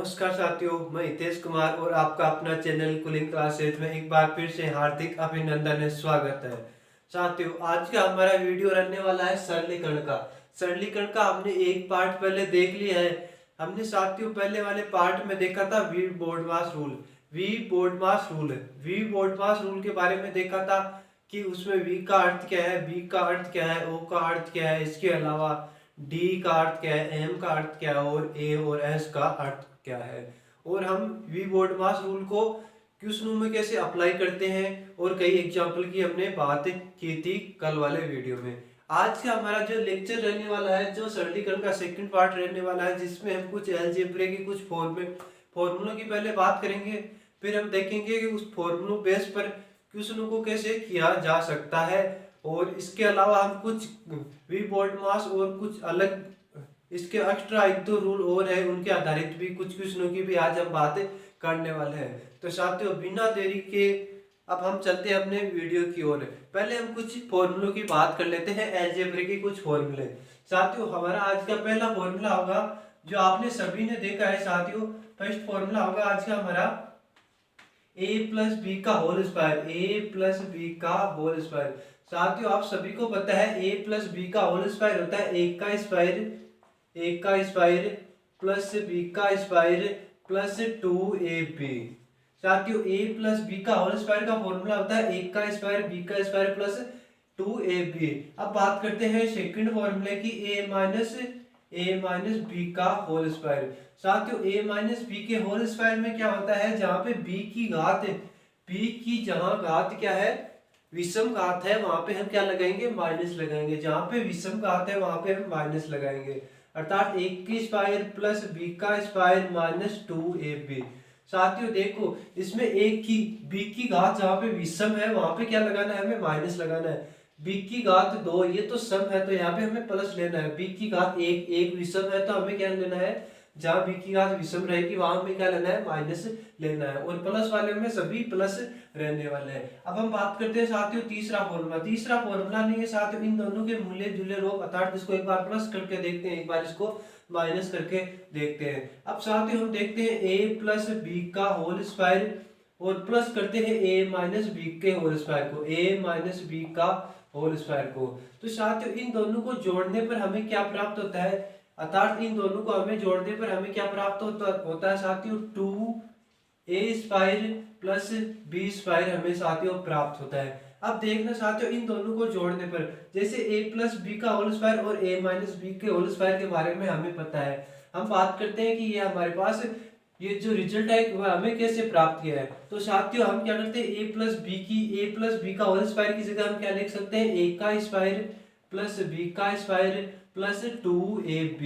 नमस्कार साथियों, मैं हितेश कुमार और आपका अपना चैनल कूलिंग क्लासेज में एक बार फिर से हार्दिक अभिनंदन है, स्वागत है। साथियों, आज का हमारा वीडियो रहने वाला है सरलीकरण का। सरलीकरण का हमने एक पार्ट पहले देख लिया है। हमने साथियों पहले वाले पार्ट में देखा था वी बोर्डमास रूल। वी बोर्डमास रूल के बारे में देखा था कि उसमें वी का अर्थ क्या है, बी का अर्थ क्या है, ओ का अर्थ क्या है, इसके अलावा डी का अर्थ क्या है, एम का अर्थ क्या है और ए और एस का अर्थ क्या है। और हम वी बोर्डमास रूल को क्वेश्चनों में कैसे अप्लाई करते हैं और कई एग्जाम्पल की हमने बात की थी कल वाले वीडियो में। आज का हमारा जो लेक्चर रहने वाला है, जो सरलीकरण का सेकंड पार्ट रहने वाला है, जिसमें हम कुछ अलजेब्रा की कुछ फॉर्मूलों की पहले बात करेंगे। फिर हम देखेंगे कि उस फॉर्मूलों बेस पर क्वेश्चनों को कैसे किया जा सकता है। और इसके अलावा हम कुछ वी बोर्डमास और कुछ अलग इसके एक्स्ट्रा एक दो रूल और है, उनके आधारित भी कुछ क्वेश्चनों की भी आज हम बात करने वाले हैं। तो साथियों, बिना देरी के अब हम चलते हैं अपने वीडियो की ओर। पहले हम कुछ फॉर्मूलों की बात कर लेते हैं, अलजेब्रा के कुछ फॉर्मूले। साथियों, हमारा आज का पहला फॉर्मूला होगा जो आपने सभी ने देखा है। साथियों, फर्स्ट फॉर्मूला होगा आज का हमारा a प्लस बी का होल स्क्वायर। साथियों, आप सभी को पता है a प्लस बी का होल स्क्वायर होता है एक का स्क्वायर प्लस बी का स्क्वायर प्लस 2ab। साथियों, a प्लस बी का होल स्क्वायर का फॉर्मूला होता है एक का स्क्वायर बी का स्क्वायर प्लस 2ab। अब बात करते हैं सेकंड फॉर्मूले की, a माइनस बी का होल स्क्वायर। साथियों, a माइनस बी के होल स्क्वायर में क्या होता है, जहां पे b की जहां घात क्या है, विषम घात है, वहां पे हम क्या लगाएंगे, माइनस लगाएंगे। जहां पे विषम घात है वहां पे हम माइनस लगाएंगे, अर्थात एक की स्क्वायर प्लस बी का स्क्वायर माइनस 2ab। साथियों देखो, इसमें बी की घात जहां पे विषम है वहां पे क्या लगाना है, हमें माइनस लगाना है। बी की घात 2 ये तो सम है, तो यहाँ पे हमें प्लस लेना है। बी की घात एक विषम है, तो हमें क्या लेना है, जहां बी की घात विषम रहेगी वहां हमें क्या लेना है, माइनस लेना है। और प्लस वाले में सभी प्लस रहने वाले हैं। अब हम बात करते हैं साथियों तीसरा फॉर्मूला नहीं है साथियों, इन दोनों के मूल्य जुले रोग, अर्थात इसको एक बार प्लस करके देखते हैं, एक बार इसको माइनस करके देखते हैं। अब साथियों हम देखते हैं a प्लस बी का होल स्क्वायर और प्लस करते हैं a माइनस बी के होल स्क्वायर को, a माइनस बी का होल स्क्वायर को। तो साथियों इन दोनों को जोड़ने पर हमें क्या प्राप्त होता है, अर्थात इन दोनों को हमें जोड़ने पर हमें क्या प्राप्त होता है साथियों, 2a square plus b square हमें साथियों प्राप्त होता है। अब देखना साथियों, इन दोनों को जोड़ने पर, जैसे a प्लस बी का होल स्क्वायर और a माइनस बी के होल स्क्वायर के बारे में हमें पता है। हम बात करते हैं कि ये हमारे पास ये जो रिजल्ट है वह हमें कैसे प्राप्त किया है। तो साथियों हम क्या करते हैं, a प्लस बी का होल स्क्वायर की जगह हम क्या लिख सकते हैं, a का स्क्वायर प्लस b का स्क्वायर प्लस 2ab,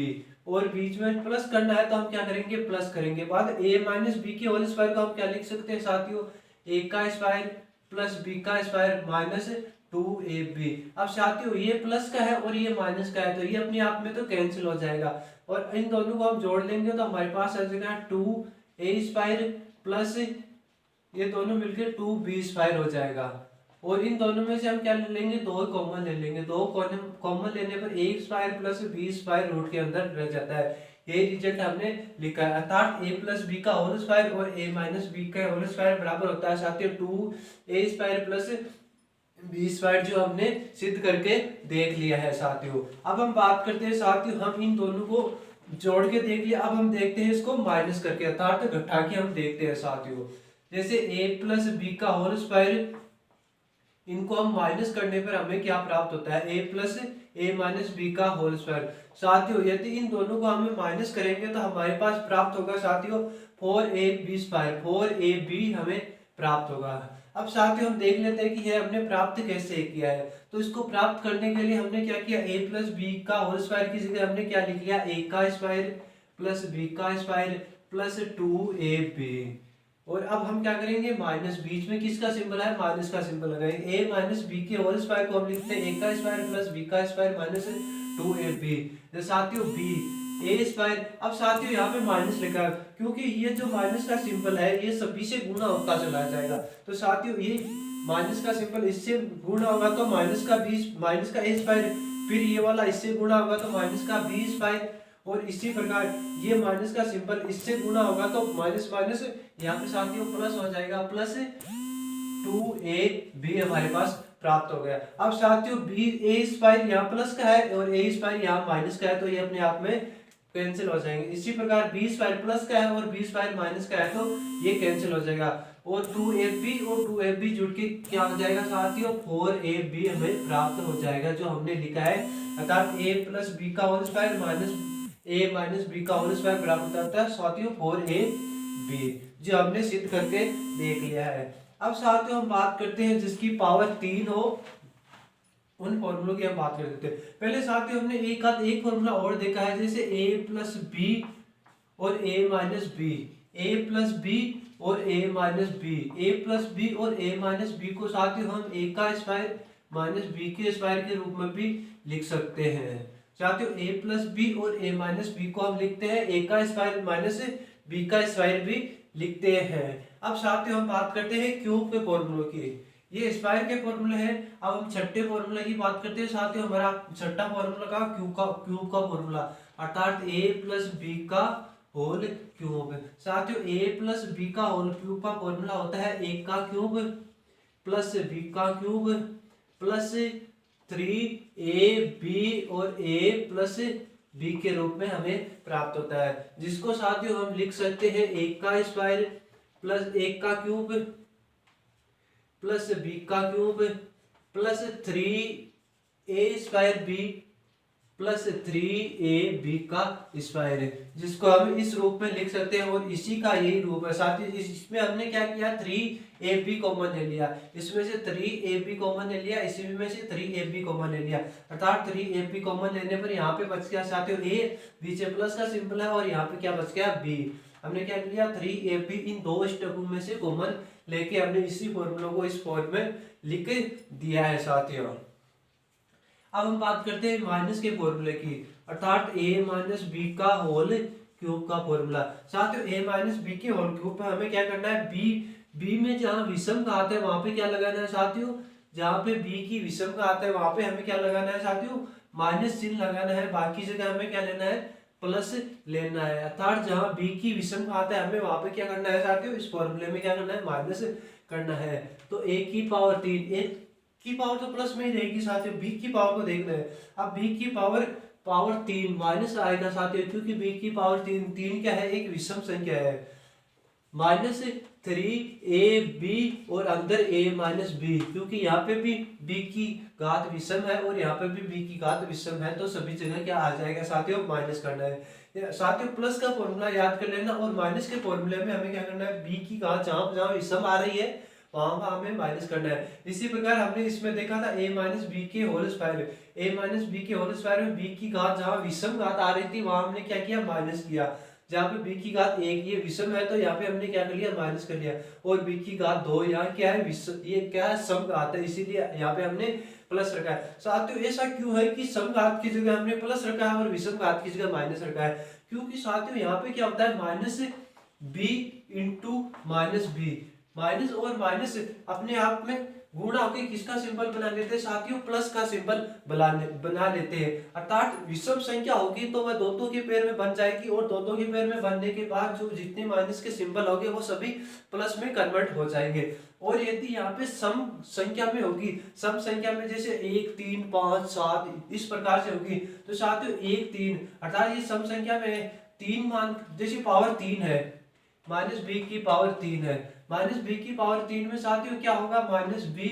और बीच में प्लस करना है तो हम क्या करेंगे, प्लस करेंगे। बाद a माइनस बी के होल स्क्वायर को हम क्या लिख सकते हैं साथियों, a का स्क्वायर प्लस b का स्क्वायर माइनस 2ab। अब साथियों ये प्लस का है और ये माइनस का है, तो ये अपने आप में तो कैंसिल हो जाएगा, और इन दोनों को हम जोड़ लेंगे तो हमारे पास आ जाएगा 2a स्क्वायर प्लस ये दोनों मिलकर 2b स्क्वायर हो जाएगा। और इन दोनों में से हम क्या ले लेंगे, दो कॉमन ले लेंगे। दो कॉमन लेने पर a square plus b square root के अंदर रह जाता है। ये रिजल्ट हमने लिखा है, अर्थात a प्लस बी का होल स्क्वायर और a माइनस बी का होल स्क्वायर बराबर होता है साथियों 2a square plus B square, जो हमने सिद्ध करके देख लिया है साथियों। अब हम बात करते हैं साथियों, हम इन दोनों को जोड़ के देख लिया, अब हम देखते हैं इसको माइनस करके, अर्थात घटा के हम देखते हैं साथियों। जैसे a प्लस बी का होल स्क्वायर, इनको हम माइनस करने पर हमें क्या प्राप्त होता है, a plus a minus B का होल स्क्वायर। साथियों यदि इन दोनों को हमें माइनस करेंगे तो हमारे पास प्राप्त होगा साथियों 4ab स्क्वायर, 4ab हमें प्राप्त होगा। अब साथियों हम देख लेते हैं कि यह हमने प्राप्त कैसे किया है। तो इसको प्राप्त करने के लिए हमने क्या किया, a प्लस बी का होल स्क्वायर की जगह हमने क्या लिख लिया, a का स्क्वायर प्लस b का स्क्वायर प्लस 2ab। और अब हम क्या करेंगे, माइनस, बीच में किसका सिंबल है, माइनस का सिंबल लगाएंगे। a माइनस बी के होल स्क्वायर को हम लिखते हैं a का स्क्वायर प्लस b का स्क्वायर माइनस 2ab। साथियों b a स्क्वायर, अब साथियों यहाँ पे माइनस लिखा है क्योंकि ये जो माइनस का सिंबल है ये सभी से गुणा होता चला जाएगा। तो साथियों ये माइनस का सिंबल इससे गुणा होगा तो माइनस का a स्क्वायर, फिर ये वाला इससे गुणा होगा तो माइनस का b स्क्वायर, और इसी प्रकार ये माइनस का सिंबल इससे गुणा होगा तो माइनस माइनस यहाँ पे साथियों प्लस हो जाएगा, प्लस 2ab हमारे पास प्राप्त हो गया। अब साथियों बी ए स्क्वायर यहाँ प्लस का है और ए स्क्वायर यहाँ माइनस का है, तो ये अपने आप में कैंसिल हो जाएंगे। इसी प्रकार बी स्क्वायर प्लस का है और बी स्क्वायर माइनस का है, तो ये कैंसिल हो जाएगा और 2ab और 2ab जुड़ के क्या हो जाएगा साथियों 4ab हमें प्राप्त हो जाएगा, जो हमने लिखा है। अर्थात a प्लस बी का whole square minus a minus B का होल स्क्वायर बराबर होता है साथियों 4ab, जो हमने सिद्ध करके देख लिया है। अब साथियों हम बात करते हैं जिसकी पावर 3 हो, उन फॉर्मूलों की हम बात कर देते हैं। पहले साथियों हमने एक फॉर्मूला और देखा है, जैसे a प्लस बी और a minus B, a plus B और a minus B, a plus B और a माइनस बी को साथियों हम a का स्क्वायर माइनस b के स्क्वायर के रूप में भी लिख सकते हैं। साथियों a प्लस बी और a माइनस बी को हम लिखते हैं a का स्क्वायर माइनस b का स्क्वायर भी लिखते हैं। अब साथियों हम बात करते हैं क्यूब के फॉर्मूलों की। ये स्क्वायर के फॉर्मूले हैं। अब हम छठे फॉर्मूले की बात करते हैं साथियों। हमारा छठा फॉर्मूला का क्यूब का फॉर्मूला, अर्थात a प्लस बी का होल क्यूब। साथियों a प्लस बी का होल क्यूब का फॉर्मूला होता है a का क्यूब प्लस b का क्यूब प्लस 3ab और a प्लस b के रूप में हमें प्राप्त होता है, जिसको साथियों हम लिख सकते हैं a का स्क्वायर प्लस a का क्यूब प्लस b का cube plus 3a square b plus 3ab का स्क्वायर, जिसको हम इस रूप में लिख सकते हैं और इसी का यही रूप है। साथ ही इसमें हमने क्या किया 3ab कॉमन ले लिया, इसमें से 3ab कॉमन ले लिया, इसी में से 3ab कॉमन ले लिया, अर्थात 3ab कॉमन लेने पर यहाँ पे बच गया साथियों a, बीच प्लस का सिंबल है और यहाँ पे क्या बच गया b। हमने क्या लिया 3ab इन दो स्टेपों में से कॉमन लेके हमने इसी फॉर्मूला को इस फॉर्म में लिख दिया है साथियों। अब हम बात करते हैं माइनस के फॉर्मूले की, अर्थात a माइनस बी का होल क्यूब का फॉर्मूला। साथियों a माइनस बी के होल क्यूब पे हमें क्या करना है, b में जहाँ विषम का आता है वहां पे क्या लगाना है साथियों, जहाँ पे b की विषम का आता है वहां पे हमें क्या लगाना है साथियों माइनस चिन्ह लगाना है, बाकी जगह हमें क्या लेना है प्लस लेना है। अर्थात जहाँ b की विषम का आता है हमें वहां पे क्या करना है साथियों, इस फॉर्मूले में क्या करना है माइनस करना है। तो a की पावर 3, a की पावर तो प्लस में ही रहेगी साथियों, b की पावर को देखना है। अब b की पावर 3 माइनस आएगा साथियों, क्योंकि b की पावर 3 क्या है, एक विषम संख्या है। माइनस 3ab और अंदर a माइनस बी, क्योंकि यहाँ पे भी b की घात विषम है और यहाँ पे भी b की घात विषम है, तो सभी जगह क्या आ जाएगा साथियों माइनस करना है। साथियों प्लस का फॉर्मूला याद कर लेना और माइनस के फॉर्मूले में हमें क्या करना है, b की घात जहाँ जहाँ विषम आ रही है वहां का हमें माइनस करना है। इसी प्रकार हमने इसमें देखा था a माइनस बी के whole square, a minus B के होल स्क्वायर में b की घात जहाँ विषम घात आ रही थी वहां हमने क्या किया माइनस किया, जहाँ पे b की घात 1 ये विषम है तो यहाँ पे हमने क्या कर लिया माइनस कर लिया, और b की घात 2 यहाँ क्या है विषम, ये क्या है सम घात है, इसीलिए यहाँ पे हमने प्लस रखा है। साथियों ऐसा क्यों है कि सम घात की जगह हमने प्लस रखा है और विषम घात की जगह माइनस रखा है, क्योंकि साथियों यहाँ पे क्या होता है minus b into minus B, minus और माइनस अपने आप में गुणा होकर किसका सिंबल बना लेते हैं साथियों, प्लस का सिंबल बना लेते हैं। अर्थात विषम संख्या होगी तो वह दो के पेयर में बन जाएगी और दो के पेयर में बनने के बाद जो जितने माइनस के सिंबल होंगे वो सभी प्लस में कन्वर्ट हो जाएंगे। और यदि यहाँ पे सम संख्या में होगी, सम संख्या में जैसे 1 3 5 7 इस प्रकार से होगी, तो साथियों 1 3 अर्थात ये सम संख्या में 3 मान जैसे पावर 3 है, माइनस बी की पावर 3 है, माइनस बी की पावर 3 में साथियों क्या होगा minus B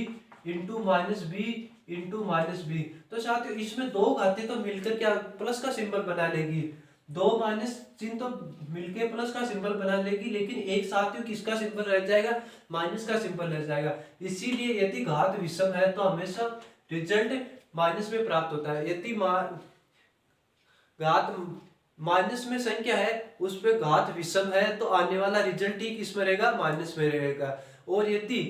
into minus B into minus B, तो साथियों इसमें दो घातें तो मिलकर क्या प्लस का सिंबल बना लेगी, दो माइनस चिन्ह तो मिलके प्लस का सिंबल बना लेगी, लेकिन एक साथियों किसका सिंबल रह जाएगा माइनस का सिंबल रह जाएगा। इसीलिए यदि घात विषम है तो हमेशा रिजल्ट माइनस में प्राप्त होता है। यदि घात माइनस में संख्या है उस पे घात विषम है तो आने वाला रिजल्ट ही किस में रहेगा माइनस में रहेगा, और यदि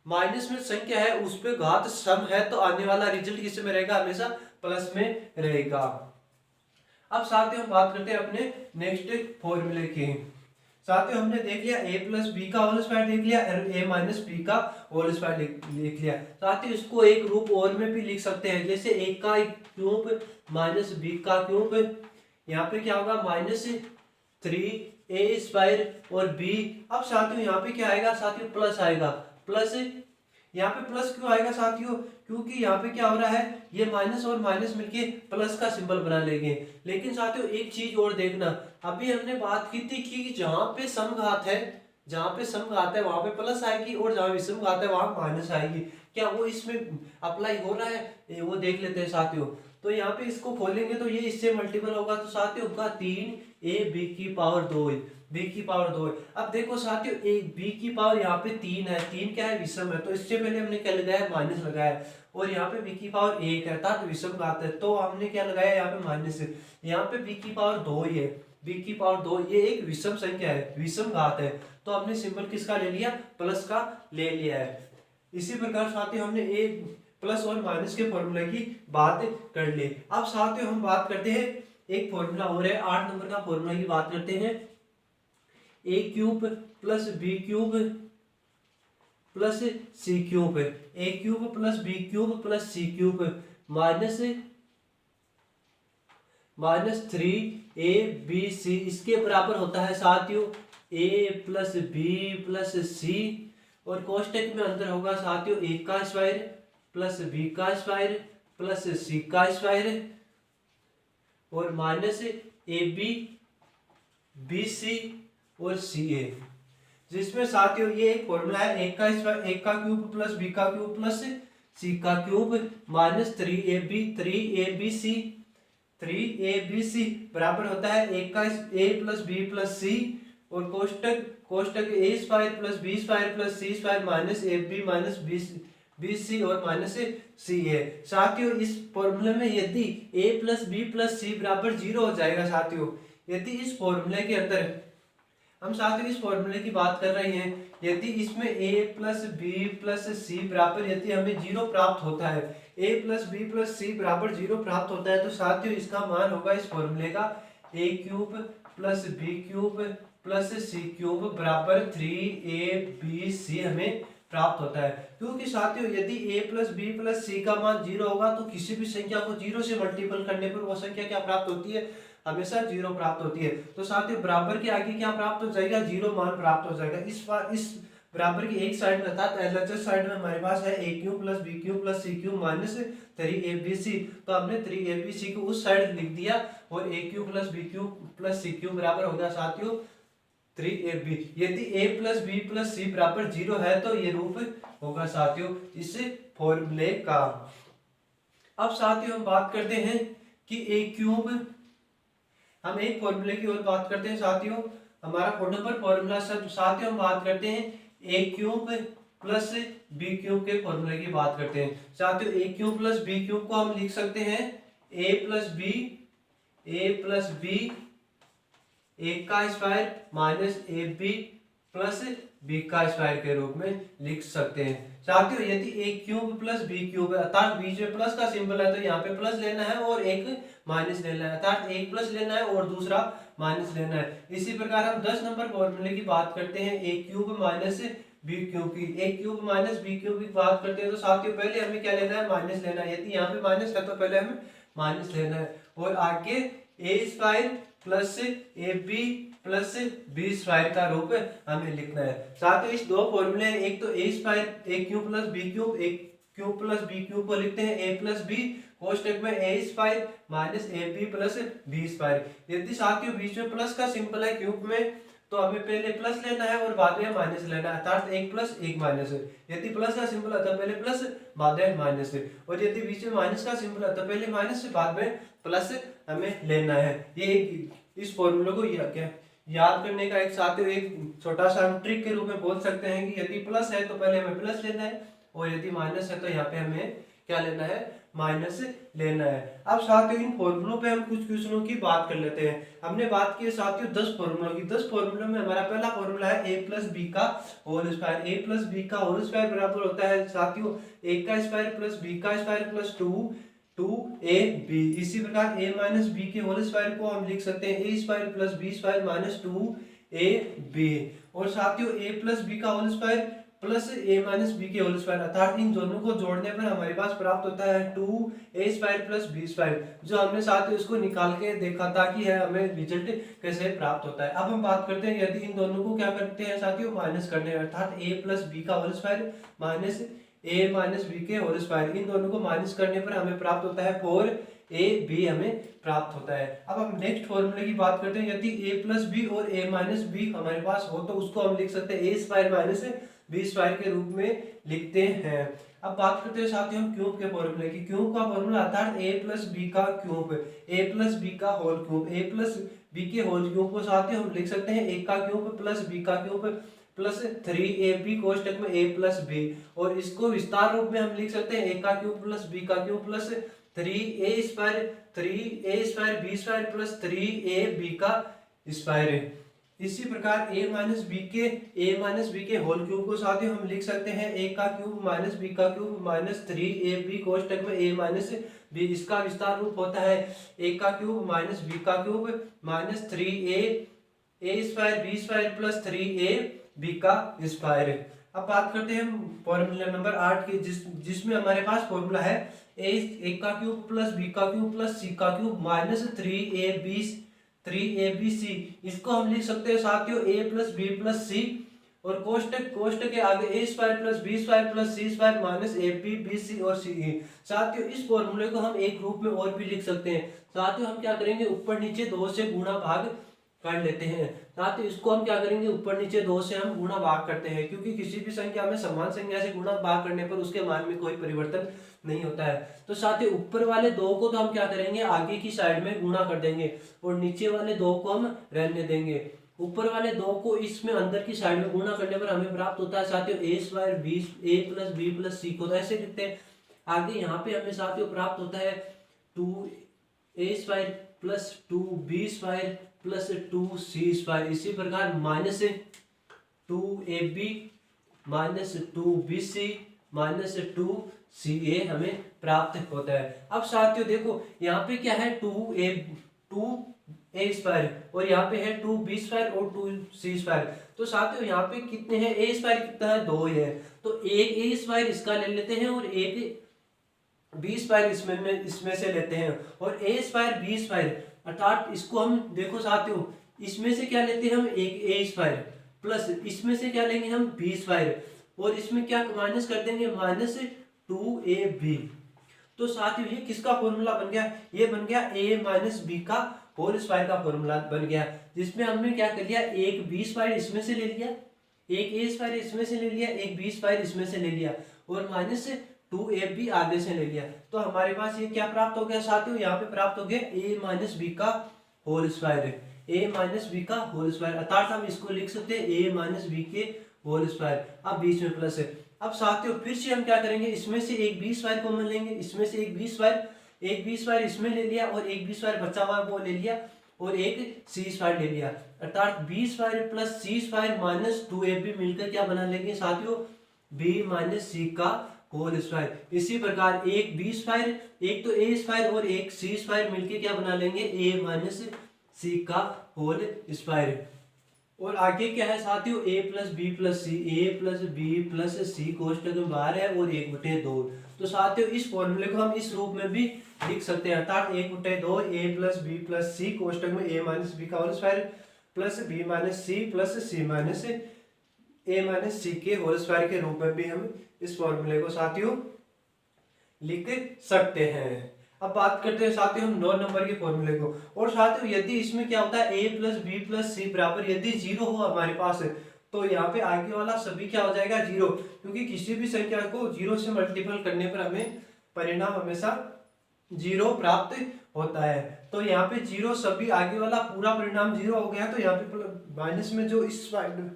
माइनस में संख्या है उस पे घात सम है तो आने वाला रिजल्ट किस में रहेगा हमेशा प्लस में रहेगा। अब साथियों हम बात करते हैं अपने नेक्स्ट फॉर्मूले की। साथियों हमने देख लिया a प्लस बी का होल स्क्वायर देख लिया और a माइनस बी का होल स्क्वायर लिख लिया। साथियों इसको एक रूप और में भी लिख सकते हैं, जैसे a का क्यूब माइनस बी का क्यूब यहाँ पे क्या होगा -3a² और b। अब साथियों यहाँ पे क्या आएगा साथियों, प्लस आएगा। प्लस यहाँ पे प्लस क्यों आएगा साथियों, क्योंकि यहाँ पे क्या हो रहा है, ये माइनस और माइनस मिलके प्लस का सिंबल बना लेंगे। लेकिन साथियों एक चीज और देखना, अभी हमने बात की थी कि जहाँ पे समघात है, जहाँ पे समघात है वहां पे प्लस आएगी और जहाँ विषम घात है वहां माइनस आएगी। क्या वो इसमें अप्लाई हो रहा है, वो देख लेते हैं साथियों। तो यहाँ पे इसको खोलेंगे तो ये इससे मल्टीपल होगा, तो साथियों होगा 3ab² बी की पावर 2 है। अब देखो साथियों, एक बी की पावर यहाँ पे 3 है, 3 क्या है, विषम है, तो इससे पहले हमने क्या लगाया, माइनस लगाया। और यहाँ पे बी की पावर 1 है अर्थात विषम घात है, तो हमने क्या लगाया यहाँ पे माइनस। यहाँ पे बी की पावर 2 ही है, बी की पावर 2 ये एक विषम संख्या है, विषम घात है, तो हमने सिंबल किसका ले लिया, प्लस का ले लिया है। इसी प्रकार साथियों हमने एक प्लस और माइनस के फॉर्मूले की बात कर ली। अब साथियों हम बात करते हैं एक फॉर्मूला और है, 8 नंबर का फॉर्मूला की बात करते हैं। a³ plus b³ plus c³ a³ plus b³ plus c³ -3abc इसके बराबर होता है साथियों a प्लस बी प्लस सी, और कोष्टक में अंदर होगा साथियों a² plus b² plus c² और -ab bc और ca, जिसमें साथियों ये एक फॉर्मूला है a³ plus b³ plus c³ -3abc बराबर होता है a plus b plus c और कोष्टक a² plus b² plus c² minus ab minus bc और माइनस ca। साथियों इस फॉर्मूले में यदि a plus b plus c बराबर 0 हो जाएगा साथियों, यदि इस फॉर्मूले के अंदर हम साथियों इस फॉर्मूले की बात कर रहे हैं, यदि इसमें a प्लस बी प्लस सी बराबर यदि हमें 0 प्राप्त होता है, a प्लस बी प्लस सी बराबर 0 प्राप्त होता है, तो साथियों इसका मान होगा इस फॉर्मूले का a³ plus b³ plus c³ बराबर 3abc हमें प्राप्त होता है। क्योंकि साथियों यदि a प्लस बी प्लस सी का मान 0 होगा तो किसी भी संख्या को 0 से मल्टीपल करने पर वो संख्या क्या प्राप्त होती है, हमेशा 0 प्राप्त होती है। तो साथियों बराबर के आगे क्या प्राप्त हो जाएगा, 0 मान प्राप्त हो जाएगा। इस बराबर की एक साइड में अर्थात एलएचएस साइड में हमारे पास है a³ plus b³ plus c³ minus 3abc, तो हमने 3abc को उस साइड लिख दिया और a³ plus b³ plus c³ बराबर हो गया साथियों 3ab। यदि a प्लस बी प्लस सी बराबर 0 है तो ये रूप होगा साथियों इस फॉर्मूले का। अब साथियों हम बात करते हैं कि a³, हम एक फॉर्मूले की और बात करते हैं साथियों, हमारा 4 नंबर फॉर्मूला साथियों हम बात करते हैं a³ प्लस b³ के फॉर्मूले की बात करते हैं। साथियों a³ प्लस b³ को हम लिख सकते हैं a plus B a² minus ab plus b² के रूप में लिख सकते हैं। साथियों यदि a³ प्लस b³ अर्थात बीच में प्लस का सिंबल है तो यहाँ पे प्लस लेना है और एक माइनस लेना है, अर्थात एक प्लस लेना है और दूसरा माइनस लेना है। इसी प्रकार हम 10 नंबर फॉर्मूले की बात करते हैं a³ माइनस b³ की, a³ माइनस b³ की बात करते हैं तो साथियों पहले हमें क्या लेना है, माइनस लेना है। यदि यहाँ पे माइनस है तो पहले हमें माइनस लेना है और आगे a² plus ab plus b² का रूप हमें लिखना है। साथियों इस दो फॉर्मूले, एक तो a³ plus b³ a³ plus b³ को लिखते हैं a प्लस b कोष्टक में a² minus ab plus b²। यदि साथियों बीच में प्लस का सिंबल है क्यूब में तो हमें पहले प्लस लेना है और बाद में माइनस लेना है, अर्थात एक प्लस एक माइनस। यदि प्लस का सिंबल है तो पहले प्लस बाद में माइनस, और यदि बीच में माइनस का सिंबल है तो पहले माइनस से बाद में प्लस हमें लेना है। ये इस फॉर्मूले को क्या याद करने का एक साथियों एक छोटा सा हम ट्रिक के रूप में बोल सकते हैं कि यदि प्लस है तो पहले हमें प्लस लेना है और यदि माइनस है तो यहाँ पे हमें क्या लेना है, माइनस लेना है। अब साथियों इन फॉर्मूलों पे हम कुछ क्वेश्चनों की बात कर लेते हैं। हमने बात की साथियों 10 फॉर्मूलों की। 10 फॉर्मूलों में हमारा पहला फॉर्मूला है a प्लस बी का whole square. a plus B का होल स्क्वायर बराबर होता है साथियों a² plus b² plus 2ab। इसी प्रकार a माइनस बी के होल स्क्वायर को हम लिख सकते हैं a² plus b² minus 2ab। और साथियों a प्लस बी का होल स्क्वायर प्लस ए माइनस बी के होल स्क्वायर, अर्थात इन दोनों को जोड़ने पर हमारे पास प्राप्त होता है 2a² प्लस b², जो हमने साथ ही उसको निकाल के देखा था कि है हमें रिजल्ट कैसे प्राप्त होता है। अब हम बात करते हैं यदि इन दोनों को क्या करते हैं साथियों, माइनस करने, अर्थात a प्लस बी का whole square minus a minus B के होल स्क्वायर, इन दोनों को माइनस करने पर हमें प्राप्त होता है 4ab हमें प्राप्त होता है। अब हम नेक्स्ट फॉर्मूले की बात करते हैं, यदि a प्लस बी और a माइनस बी हमारे पास हो तो उसको हम लिख सकते हैं a² माइनस b² के रूप में लिखते हैं। अब बात करते हैं साथियों हम क्यूब के फॉर्मूले की। क्यूब का फॉर्मूला अर्थात a प्लस बी का क्यूब, a प्लस बी का whole cube, a plus B के होल क्यूब को साथियों हम लिख सकते हैं a का क्यूब प्लस b का क्यूब प्लस 3ab कोष्टक में a प्लस b, और इसको विस्तार रूप में हम लिख सकते हैं a का क्यूब प्लस b का cube plus 3a² b² plus 3ab का स्क्वायर। इसी प्रकार a माइनस बी के होल क्यूब को साथियों हम लिख सकते हैं a का क्यूब माइनस b का क्यूब माइनस 3ab कोष्टक में a माइनस b, इसका विस्तार रूप होता है a का क्यूब माइनस b का cube minus 3a² b² plus 3ab का स्क्वायर। अब बात करते हैं हम फॉर्मूला नंबर 8 की, जिसमें हमारे पास फॉर्मूला है a का क्यूब प्लस b का क्यूब प्लस c का क्यूब माइनस 3abc, इसको हम लिख सकते हैं साथियों a प्लस बी प्लस सी, और कोष्टक के आगे a² plus b² plus c² minus ab bc और ce। साथियों इस फॉर्मूले को हम एक रूप में और भी लिख सकते हैं। साथियों हम क्या करेंगे, ऊपर नीचे 2 से गुणा भाग कर लेते हैं। साथ ही इसको हम क्या करेंगे, ऊपर नीचे 2 से हम गुणा भाग करते हैं, क्योंकि किसी भी संख्या में समान संख्या से गुणा भाग करने पर उसके मान में कोई परिवर्तन नहीं होता है। तो साथ ही ऊपर वाले 2 को तो हम क्या करेंगे, आगे की साइड में गुणा कर देंगे, और नीचे वाले 2 को हम रहने देंगे। ऊपर वाले 2 को इसमें अंदर की साइड में गुणा करने पर हमें प्राप्त होता है साथियों a प्लस बी प्लस सी, को ऐसे लिखते हैं। आगे यहाँ पे हमें साथियों प्राप्त होता है 2a² plus 2b² plus 2c²। इसी प्रकार minus 2ab minus 2bc minus 2ca हमें प्राप्त होता है। अब साथियों देखो यहाँ पे क्या है 2a² और यहाँ पे है 2b² और 2c²। तो साथियों यहाँ पे कितने हैं, a² कितना है, 2 है, तो एक a² इसका ले लेते हैं और एक b² इसमें से लेते हैं, और a² b² अर्थात इसको हम देखो साथियों, इसमें से क्या लेते हैं हम, एक a² प्लस इसमें से क्या लेंगे हम b², और इसमें क्या माइनस कर देंगे माइनस 2ab। तो साथियों ये किसका फॉर्मूला बन गया, ये बन गया a माइनस बी का होल स्क्वायर का फॉर्मूला बन गया, जिसमें हमने क्या कर लिया, एक b² इसमें से ले लिया, एक a² इसमें से ले लिया, एक b² इसमें से ले लिया, और माइनस 2ab आगे से ले लिया। तो हमारे पास ये क्या प्राप्त हो गया साथियों, यहाँ पे प्राप्त हो गया a माइनस बी का whole square, a minus B का होल स्क्वायर, अर्थात हम इसको लिख सकते हैं a माइनस बी के होल स्क्वायर। अब बीच में प्लस है। अब साथियों फिर से हम क्या करेंगे, इसमें से एक b² कॉमन लेंगे, इसमें से एक b² इसमें ले लिया, और एक b² बचा हुआ वो ले लिया, और एक c² ले लिया, अर्थात b² plus c² minus 2ab मिलकर क्या बना लेंगे साथियों, b माइनस सी का होल स्क्वायर। इसी प्रकार एक b², एक तो a² और एक c² मिलके क्या बना लेंगे, a माइनस सी का होल स्क्वायर। और आगे क्या है साथियों, a plus b plus c, a plus b plus c कोष्टक में बाहर है, और 1/2। तो साथियों इस फॉर्मूले को हम इस रूप में भी लिख सकते हैं, अर्थात 1/2 a plus b plus c कोष्टक में a माइनस बी का whole square plus b minus c plus c minus a minus c के होल स्क्वायर के रूप में भी हम इस फॉर्मूले को साथियों लिख सकते हैं। अब बात करते हैं साथियों हम 9 नंबर के फॉर्मूले को। और साथियों यदि इसमें क्या होता है, a प्लस बी प्लस सी बराबर यदि 0 हो हमारे पास, तो यहाँ पे आगे वाला सभी क्या हो जाएगा 0, क्योंकि किसी भी संख्या को 0 से मल्टीपल करने पर हमें परिणाम हमेशा 0 प्राप्त होता है। तो यहाँ पे 0 सभी, आगे वाला पूरा परिणाम 0 हो गया, तो यहाँ पे माइनस में जो इस साइड,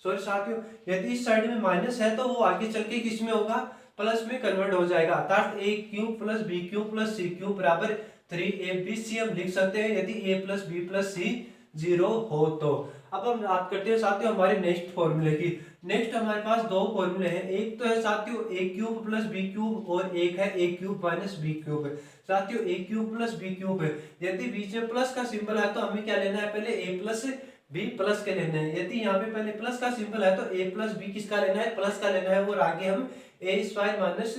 सॉरी साथियों यदि इस साइड में माइनस है तो वो आगे चल के किस में होगा, प्लस में कन्वर्ट हो जाएगा, अर्थात a³ plus b³ plus c³ बराबर 3abc हम लिख सकते हैं यदि a प्लस बी प्लस सी 0 हो तो। अब हम बात करते हैं साथियों हमारे नेक्स्ट फॉर्मूले की। नेक्स्ट हमारे पास 2 फॉर्मूले हैं, एक तो है साथियों a³ प्लस b³ और एक है a³ माइनस b³। साथियों a³ प्लस b³ यदि बीच में प्लस का सिंबल है तो हमें क्या लेना है, पहले a प्लस बी प्लस के लेने हैं। यदि यहाँ पे पहले प्लस का सिंबल है तो ए प्लस बी किसका लेना है, प्लस का लेना है, और आगे हम a square minus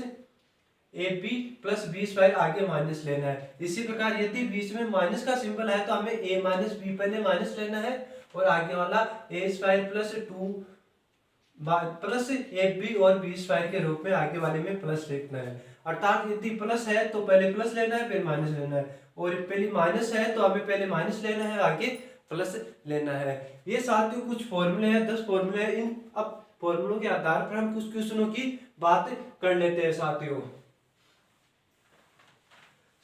a B plus B square आगे माइनस लेना है। इसी प्रकार यदि बीच में माइनस का सिंबल है तो हमें ए माइनस बी पहले माइनस लेना है और आगे वाला a square plus 2 plus A b और बी स्क्वायर के रूप में आगे वाले में प्लस लिखना है। अर्थात यदि प्लस है तो पहले प्लस लेना है फिर माइनस लेना है, और पहले माइनस है तो हमें पहले माइनस लेना है आगे प्लस लेना है। ये साथियों कुछ फॉर्मूले हैं, 10 फॉर्मूले हैं। इन अब फॉर्मूलों के आधार पर हम कुछ क्वेश्चनों की बात कर लेते हैं साथियों।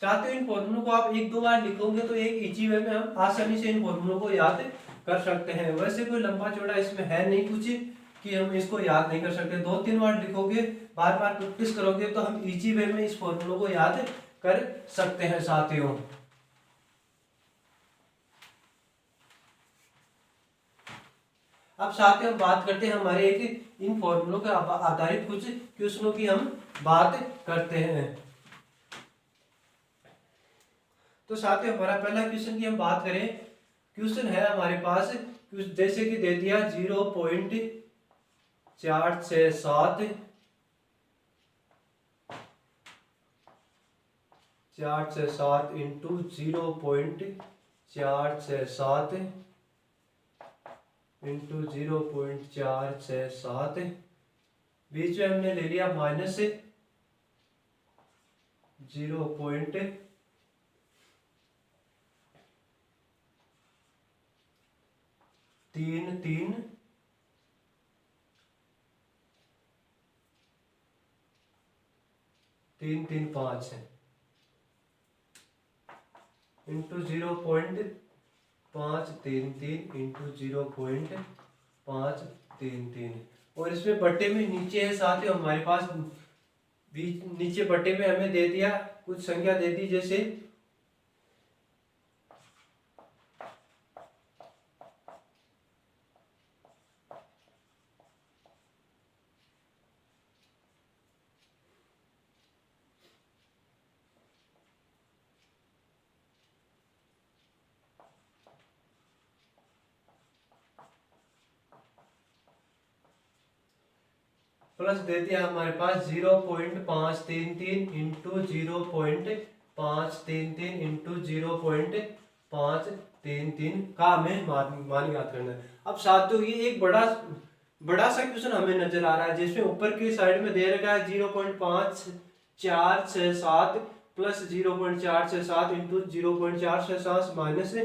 इन फॉर्मूलों को आप एक दो बार लिखोगे तो एक इजी वे में हम आसानी से इन फॉर्मूलों को याद कर सकते हैं। वैसे कोई लंबा चौड़ा इसमें है नहीं कुछ कि हम इसको याद नहीं कर सकते। 2-3 बार लिखोगे, बार बार प्रैक्टिस करोगे तो हम इजी वे में इस फॉर्मूलों को याद कर सकते हैं साथियों। अब साथियों हम बात करते हैं हमारे एक इन फॉर्मूलों के आधारित कुछ क्वेश्चनों की हम बात करते हैं। तो साथियों हमारा पहला क्वेश्चन की हम बात करें, क्वेश्चन है हमारे पास जैसे कि दे दिया 0.467 इंटू 0.467 इंटू 0.467, बीच में हमने ले लिया माइनस 0.33 335 इंटू 0.533 इंटू 0.533, और इसमें बट्टे में नीचे है साथ ही हमारे पास बीच नीचे बट्टे में हमें दे दिया कुछ संख्या दे दी जैसे प्लस दे दिया हमारे पास 0.533 इंटू 0.533 इंटू 0.533 का हमें मान याद करना है। अब साथियों ये एक बड़ा सा क्वेश्चन हमें नजर आ रहा है जिसमें ऊपर की साइड में दे रखा है 0.5467 प्लस 0.467 इंटू 0.467 माइनस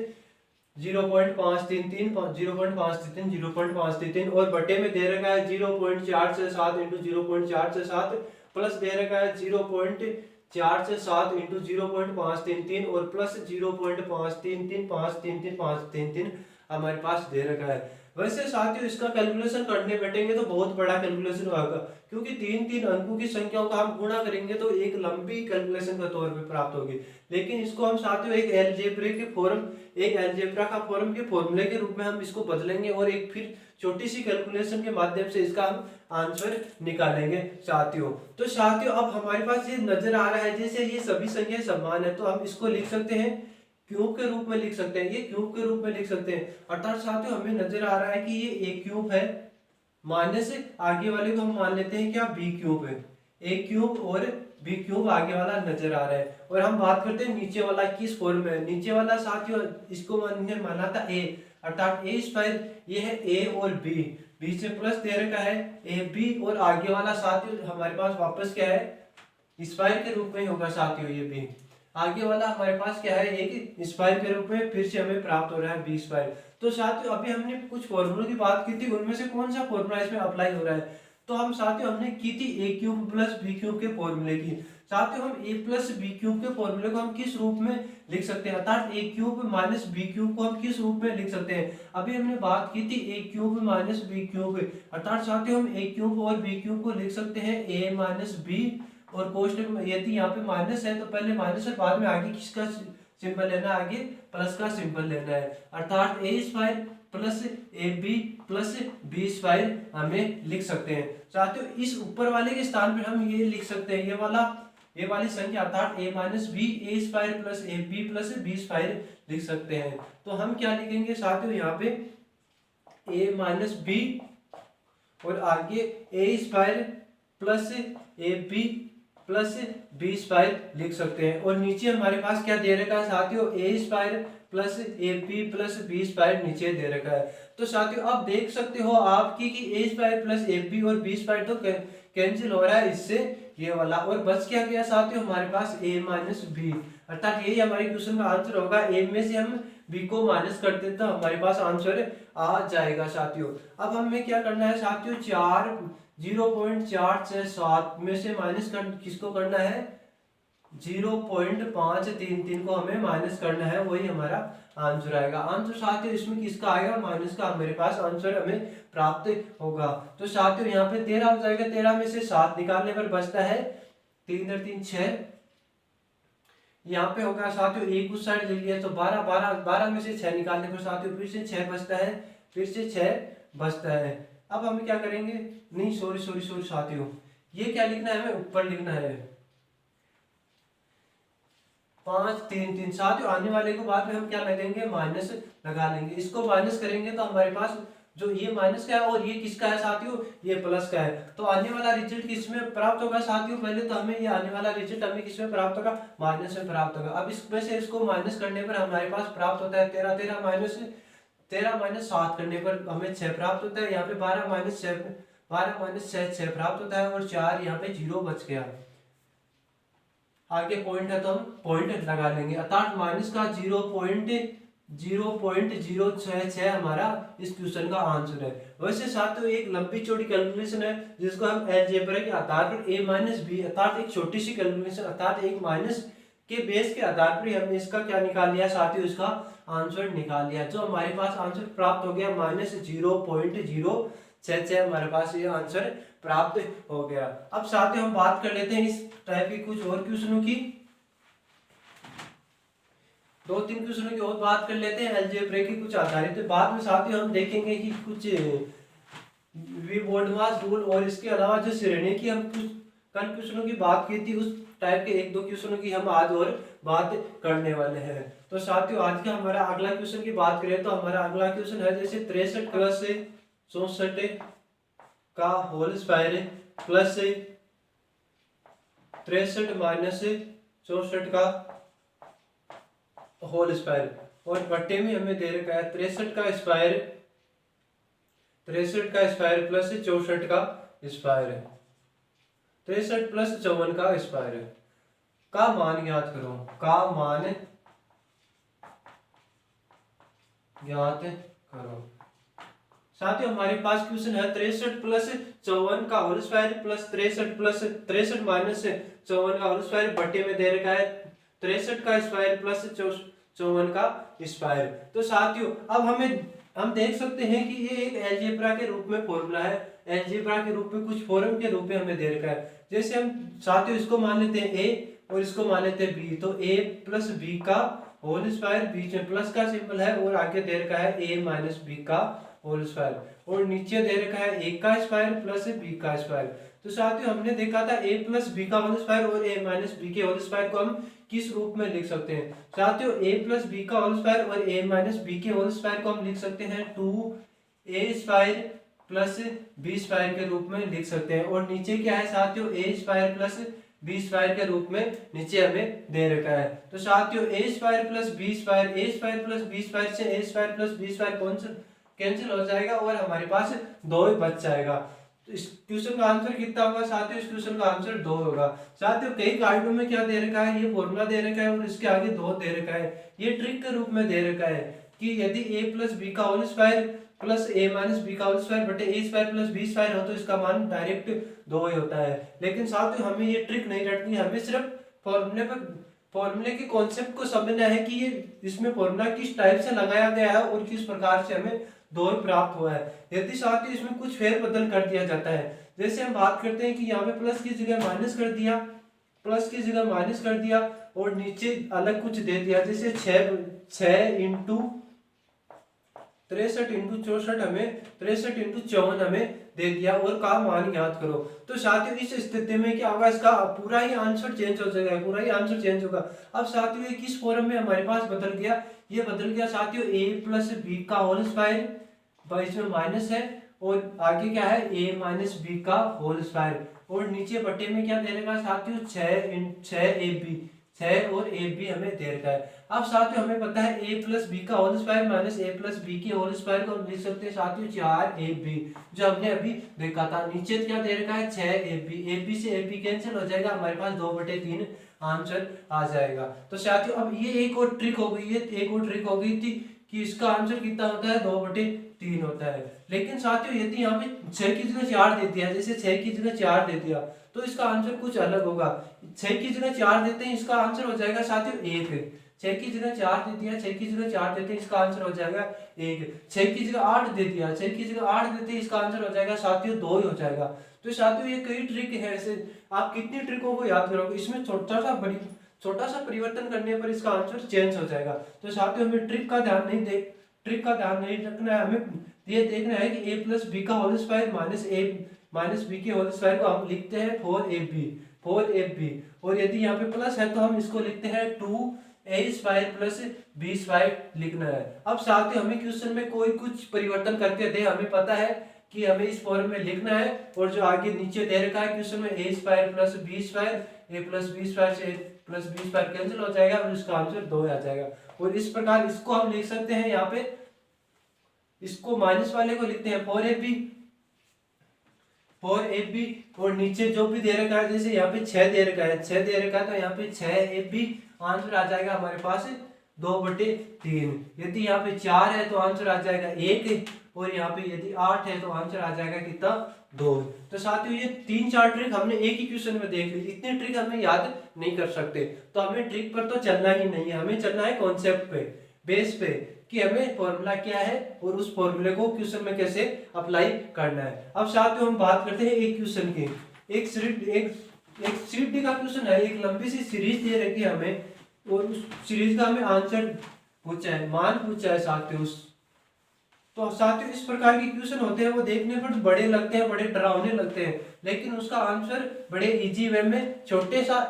0.533 और बटे में दे रखा है 0.467 इंटू 0.467 प्लस दे रखा है 0.467 इंटू 0.533 और प्लस 0.533 हमारे पास दे रखा है। वैसे साथियों इसका कैलकुलेशन करने बैठेंगे तो बहुत बड़ा कैलकुलेशन होगा, क्योंकि 3 अंकों की संख्याओं का हम गुणा करेंगे तो एक लंबी कैलकुलेशन के तौर पे प्राप्त होगी। लेकिन इसको हम साथियों एक अलजेब्रा का फॉर्म के फॉर्मूले के रूप में हम इसको बदलेंगे और एक फिर छोटी सी कैलकुलेशन के माध्यम से इसका हम आंसर निकालेंगे साथियों। तो साथियों अब हमारे पास ये नजर आ रहा है जैसे ये सभी संख्याएं समान है तो हम इसको लिख सकते हैं क्यूब के रूप में लिख सकते हैं, ये क्यूब के रूप में लिख सकते हैं। अर्थात साथियों हमें नजर आ रहा है कि ये ए क्यूब है माइनस आगे वाले को हम मान लेते हैं क्या बी क्यूब है, ए क्यूब और बी क्यूब आगे वाला नजर आ रहा है। और हम बात करते हैं नीचे वाला किस फॉर्म में है। नीचे वाला साथियों इसको हमने माना था ए, अर्थात ए स्क्वायर ये है ए और बी, बीच में प्लस दे रखा है ए बी, और आगे वाला साथियों हमारे पास वापस क्या है स्क्वायर के रूप में होगा साथियों ये बी, आगे वाला हमारे पास क्या है एक स्क्वायर के रूप में फिर से हमें प्राप्त हो रहा है बी स्क्वायर। तो साथियों अभी हमने कुछ फॉर्मूलों की बात की थी, उनमें से कौन सा फॉर्मूला इसमें अप्लाई हो रहा है, तो हम साथियों हमने की थी ए क्यूब प्लस बी क्यूब के फॉर्मूले की। साथियों हम ए प्लस बी क्यूब के फॉर्मूले को हम किस रूप में लिख सकते हैं, अर्थात ए क्यूब माइनस बी क्यूब को हम किस रूप में लिख सकते हैं। अभी हमने बात की थी ए क्यूब माइनस बी क्यूब, अर्थात साथियों हम ए क्यूब और बी क्यूब को लिख सकते हैं ए माइनस बी, और कोष्टक में यदि यहाँ पे माइनस है तो पहले माइनस है बाद में आगे किसका सिंबल लेना है, आगे प्लस का सिंबल लेना है, अर्थात a square plus A B plus B square हमें लिख सकते हैं। साथियों इस ऊपर वाले के स्थान पर हम ये लिख सकते हैं ये वाली संख्या अर्थात a minus B A square plus A B plus B square लिख सकते हैं। तो हम क्या लिखेंगे साथियों यहाँ पे ए माइनस बी और आगे a square plus A B plus B square लिख सकते हैं। और नीचे हमारे पास क्या दे रखा है साथियों, a square plus A B plus B square नीचे दे रखा है। तो साथियों आप देख सकते हो आपकी कि ए स्क्वायर प्लस ए बी और बी स्क्वायर तो कैंसिल हो रहा है इससे ये वाला, और बच क्या गया साथियों हमारे पास ए माइनस बी, अर्थात यही हमारे क्वेश्चन का आंसर होगा। ए में से हम बी को माइनस कर देते तो हमारे पास आंसर आ जाएगा साथियों। अब हमें क्या करना है साथियों, 0.467 में से माइनस कर किसको करना है, 0.533 को हमें माइनस करना है, वही हमारा आंसर आएगा। आंसर साथियों इसमें किसका आएगा, माइनस का मेरे पास आंसर हमें प्राप्त होगा। तो साथियों यहाँ पे 13 हो जाएगा, 13 में से 7 निकालने पर बचता है 3 3 6, यहाँ पे होगा साथियों एक उस साइड ले लिया तो 12 में से 6 निकालने पर साथियों फिर से 6 बचता है, फिर से 6 बचता है। अब हम क्या करेंगे, नहीं सॉरी साथियों, ये क्या लिखना है हमें, ऊपर लिखना है 5 3 3 साथियों। आने वाले को बाद में हम क्या लगेंगे, माइनस लगा लेंगे। इसको माइनस करेंगे तो हमारे पास जो ये माइनस का है और ये किसका है साथियों, ये प्लस का है। तो आने वाला रिजल्ट किसमें प्राप्त होगा साथियों, पहले तो हमें ये आने वाला रिजल्ट हमें किसमें प्राप्त होगा, माइनस में प्राप्त होगा। अब इसमें से इसको माइनस करने पर हमारे पास प्राप्त होता है 13 माइनस 7 करने पर हमें 6 प्राप्त होता है। यहाँ पे 12 माइनस 6 प्राप्त होता है और 4 यहाँ पे 0 बच गया। आगे पॉइंट है तो हम पॉइंट लगा लेंगे, अर्थात माइनस का 0.066 हमारा इस क्वेश्चन का आंसर है। वैसे साथियों एक लंबी चौड़ी कैलकुलेशन है जिसको हम अलजेब्रा के आधार पर a माइनस बी अर्थात एक छोटी सी कैलकुलेशन अर्थात एक माइनस के बेस के आधार पर हमने इसका क्या निकाल लिया साथियों, इसका आंसर निकाल लिया। जो हमारे पास आंसर प्राप्त हो गया -0.066 हमारे पास ये आंसर प्राप्त हो गया। अब साथियों हम बात कर लेते हैं इस टाइप की कुछ और क्वेश्चनों की, 2-3 क्वेश्चनों की और बात कर लेते हैं अलजेब्रा की कुछ आधारित। तो बाद में साथियों हम देखेंगे कि कुछ बोल्ट्जमान रूल और इसके अलावा जो श्रेणी की हम कुछ कल क्वेश्चनों की बात की थी उस टाइप के 1-2 क्वेश्चनों की हम आज और बात करने वाले हैं। तो साथियों आज का हमारा अगला क्वेश्चन की बात करें तो हमारा अगला क्वेश्चन है जैसे 63 प्लस 64 का होल स्क्वायर प्लस 63 माइनस 64 का होल स्क्वायर, और बट्टे में हमें दे रखा है 63 का स्क्वायर प्लस 64 का स्क्वायर, 63 प्लस 54 का स्क्वायर का मान ज्ञात करो, का मान ज्ञात करो। साथियों हमारे पास क्वेश्चन है 63 प्लस 54 का होल स्क्वायर प्लस 63 माइनस 54 का होल स्क्वायर बट्टे में दे रखा है 63 का स्क्वायर प्लस 54 का स्क्वायर। तो साथियों अब हम देख सकते हैं कि ये एक अलजेब्रा के रूप में फॉर्मूला है, अलजेब्रा के रूप में कुछ फॉर्म के रूप में हमें दे रखा है। जैसे हम साथियों इसको मान लेते हैं ए और इसको मान लेते हैं बी, तो ए प्लस बी का होल स्क्वायर, बीच में प्लस का सिंबल है और आगे दे रखा है ए माइनस बी का होल स्क्वायर, और नीचे दे रखा है ए का स्क्वायर प्लस बी का स्क्वायर। तो साथियों हमने देखा था ए प्लस बी का होल स्क्वायर और ए माइनस बी के होल स्क्वायर को हम किस रूप में लिख सकते हैं साथियों, ए प्लस बी का होल स्क्वायर और ए माइनस बी के होल स्क्वायर को हम लिख सकते हैं 2a square plus B square के रूप में लिख सकते हैं। और नीचे क्या है साथियों, a square plus B square के रूप में नीचे हमें दे रखा है। तो साथियों a square plus B square, a square plus B square से a square plus B square cancel हो जाएगा और हमारे पास 2 ही बच जाएगा। तो इस क्वेश्चन का आंसर कितना होगा साथियों, इस क्वेश्चन का आंसर 2 होगा। साथियों कई गाइडों में क्या दे रखा है, ये फॉर्मूला दे रखा है और इसके आगे 2 दे रखा है, ये ट्रिक के रूप में दे रखा है कि यदि a प्लस बी का whole square plus a minus B का होल स्क्वायर बटे a square plus B square हो तो इसका मान डायरेक्ट 2 ही होता है। लेकिन साथियों हमें ये ट्रिक नहीं रटनी, हमें सिर्फ फॉर्मूले के कॉन्सेप्ट को समझना है कि ये इसमें फॉर्मूला किस टाइप से लगाया गया है और किस प्रकार से हमें 2 प्राप्त हुआ है। यदि साथियों इसमें कुछ फेर बदल कर दिया जाता है, जैसे हम बात करते हैं कि यहाँ पे प्लस की जगह माइनस कर दिया, प्लस की जगह माइनस कर दिया और नीचे अलग कुछ दे दिया, जैसे 6 इंटू 63 इंटू 64 हमें 63 इंटू 54 हमें दे दिया और का मान ज्ञात करो। तो साथियों इस स्थिति में क्या होगा, इसका पूरा ही आंसर चेंज हो जाएगा, पूरा ही आंसर चेंज होगा। अब साथियों ये किस फॉर्म में हमारे पास बदल गया, ये बदल गया साथियों a प्लस बी का होल स्क्वायर इसमें माइनस है और आगे क्या है a माइनस बी का होल स्क्वायर और नीचे बटे में क्या दे रखा है साथियों 6 6 और ए बी हमें दे रखा है। अब साथियों हमें पता है a प्लस बी का whole square minus a plus B के होल स्क्वायर को हम लिख सकते हैं साथियों 4ab जो हमने अभी देखा था। नीचे क्या दे रखा है 6ab से ab कैंसिल हो जाएगा, हमारे पास 2/3 आंसर आ जाएगा। तो साथियों अब ये एक और ट्रिक हो गई है, एक और ट्रिक हो गई थी कि इसका आंसर कितना होता है 2/3 होता है। लेकिन साथियों यदि यहाँ पे 6 की जगह 4 दे दिया, जैसे 6 की जगह 4 दे दिया तो इसका आंसर कुछ अलग होगा। 6 की जगह 4 देते हैं इसका आंसर हो जाएगा साथियों 1। 6 की जगह 4 दे दिया, 6 की जगह 4 देते हैं इसका आंसर हो जाएगा 1। 6 की जगह 8 दे दिया, 6 की जगह 8 देते हैं इसका आंसर हो जाएगा साथियों 2 ही हो जाएगा। तो साथियों ये कई ट्रिक है, ऐसे आप कितनी ट्रिकों को याद करोगे, इसमें छोटा सा परिवर्तन करने पर इसका आंसर चेंज हो जाएगा। तो साथियों हमें ट्रिक का ध्यान नहीं रखना है, हमें ये देखना है कि a प्लस बी का होल स्क्वायर माइनस बी के होल स्क्वायर को हम लिखते हैं 4ab और यदि यहाँ पे प्लस है तो हम इसको लिखते हैं 2a square plus b square लिखना है। अब साथियों हमें क्वेश्चन में कोई कुछ परिवर्तन करके दे, हमें पता है कि हमें इस फॉर्म में लिखना है और जो आगे नीचे दे रखा है क्वेश्चन में a square plus b square, a plus b square से a plus b square cancel हो जाएगा और इसका आंसर 2 आ जाएगा। और इस प्रकार इसको हम लिख सकते हैं, यहाँ पे इसको माइनस वाले को लिखते हैं 4ab और नीचे जो भी दे रखा है जैसे यहाँ पे 6 दे रखा है, 6 दे रखा है तो यहाँ पे 6ab आंसर आ जाएगा हमारे पास 2/3। यदि यहाँ पे 4 है तो आंसर आ जाएगा 1 और यहाँ पे यदि 8 है तो आंसर आ जाएगा कितना 2। तो साथियों ये 3-4 ट्रिक हमने एक ही क्वेश्चन में देख ली, इतनी ट्रिक हमें याद नहीं कर सकते। तो हमें ट्रिक पर तो चलना ही नहीं है, हमें चलना है कॉन्सेप्ट पे, बेस पे कि हमें फॉर्मूला क्या है और उस फॉर्मूले को क्वेश्चन में कैसे अप्लाई करना है। अब साथियों हम बात करते हैं एक क्वेश्चन की, एक सीट डी का क्वेश्चन है, एक लंबी सी सीरीज दे रखी है हमें और उस सीरीज का हमें आंसर पूछा है, मान पूछा है साथियों। तो साथियों इस प्रकार के क्वेश्चन होते हैं वो देखने पर बड़े लगते हैं, बड़े डरावने लगते हैं, लेकिन उसका आंसर बड़े इजी वे में छोटे सा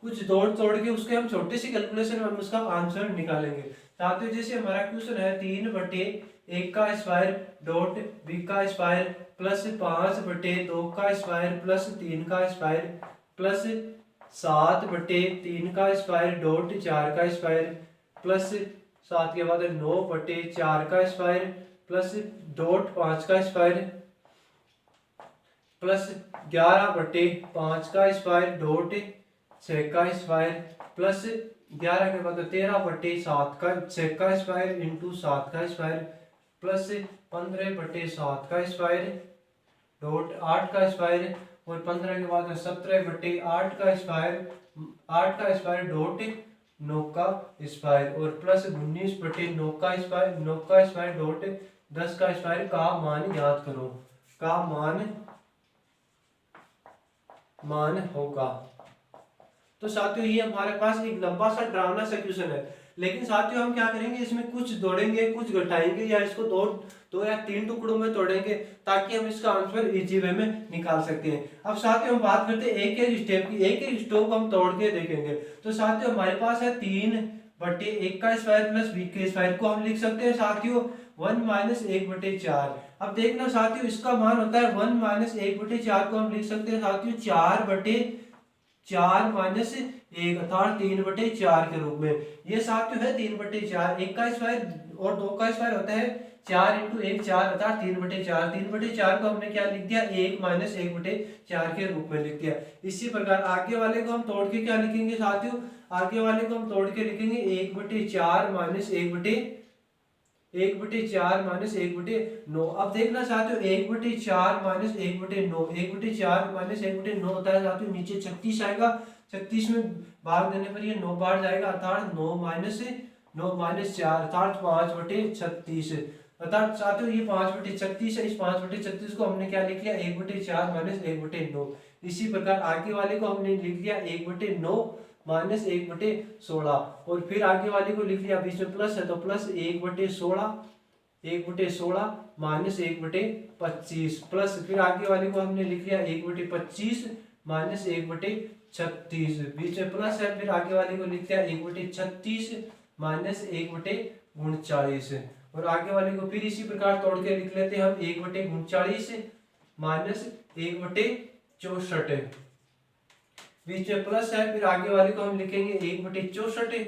कुछ तोड़ के उसके हम छोटे सी कैलकुलेशन में हम उसका आंसर निकालेंगे। साथियों जैसे हमारा क्वेश्चन है 3/1 का स्क्वायर डॉट बी का स्क्वायर प्लस 5/2 का स्क्वायर प्लस 3 का स्क्वायर प्लस 7/3 का स्क्वायर डॉट 4 का स्क्वायर प्लस 7 के बाद 9/4 का स्क्वायर प्लस डॉट 5 का स्क्वायर प्लस 11/5 का स्क्वायर डॉट 6 का स्क्वायर प्लस 11 के बाद 13/7 का 6 का स्क्वायर इंटू 7 का स्क्वायर प्लस 15/7 का स्क्वायर डॉट 8 का स्क्वायर और 15 के बाद 17/8 का स्क्वायर 8 का स्क्वायर डॉट 9 का स्क्वायर और प्लस 19/9 का स्क्वायर 9 का स्क्वायर डॉट 10 का स्क्वायर का मान याद करो, का मान होगा। तो साथियों ये हमारे पास एक लंबा सा डरावना सा क्वेश्चन है, लेकिन साथियों हम क्या करेंगे इसमें कुछ जोड़ेंगे कुछ घटाएंगे या इसको दो या 3 टुकड़ों में तोड़ेंगे ताकि हम इसका आंसर इजी वे में निकाल सकते हैं। अब साथियों हम बात करते हैं एक एक स्टेप की, एक एक स्टेप को हम तोड़ के देखेंगे। तो साथियों हमारे पास है 3/1 का स्क्वायर प्लस बी के स्क्वायर को हम लिख सकते हैं साथियों 1 माइनस 1/4। अब देखना साथियों इसका मान होता है 1 माइनस 1/4 को हम लिख सकते हैं साथियों 4/4 माइनस 1 अर्थात 3/4 के रूप में। ये साथियों है 3/4, 1 का स्क्वायर और 2 का स्क्वायर होता है 4 × 1 4 अर्थात 3/4। 3/4 को हमने क्या लिख दिया 1 माइनस 1/4 के रूप में लिख दिया। इसी प्रकार आगे वाले को हम तोड़ के क्या लिखेंगे साथियों, आगे वाले को हम तोड़ के लिखेंगे 1/4 माइनस 1/4 माइनस 1/9। अब देखना साथियों 1/4 माइनस 1/9, 1/4 माइनस 1/9 होता है साथियों नीचे 36 आएगा, 36 में भाग देने पर ये 9 बाहर जाएगा अर्थात 9 माइनस 4 अर्थात 5/36 अर्थात साथियों ये 5/36 है। इस 5/36 को हमने क्या लिख लिया 1/4 माइनस 1/9। इसी प्रकार आगे वाले को हमने लिख लिया 1/9 माइनस 1/16 और फिर आगे वाले को लिख लिया, बीच में प्लस है तो प्लस 1/16 माइनस 1/25 प्लस फिर आगे वाले को हमने लिख लिया 1/25 माइनस 1/36, बीच में प्लस है फिर आगे वाले को लिख लिया 1/36 माइनस 1/39 और आगे वाले को फिर इसी प्रकार तोड़ के लिख लेते हैं हम 1/39 माइनस 1/64, बीच में प्लस है, फिर आगे वाले को हम लिखेंगे 1/64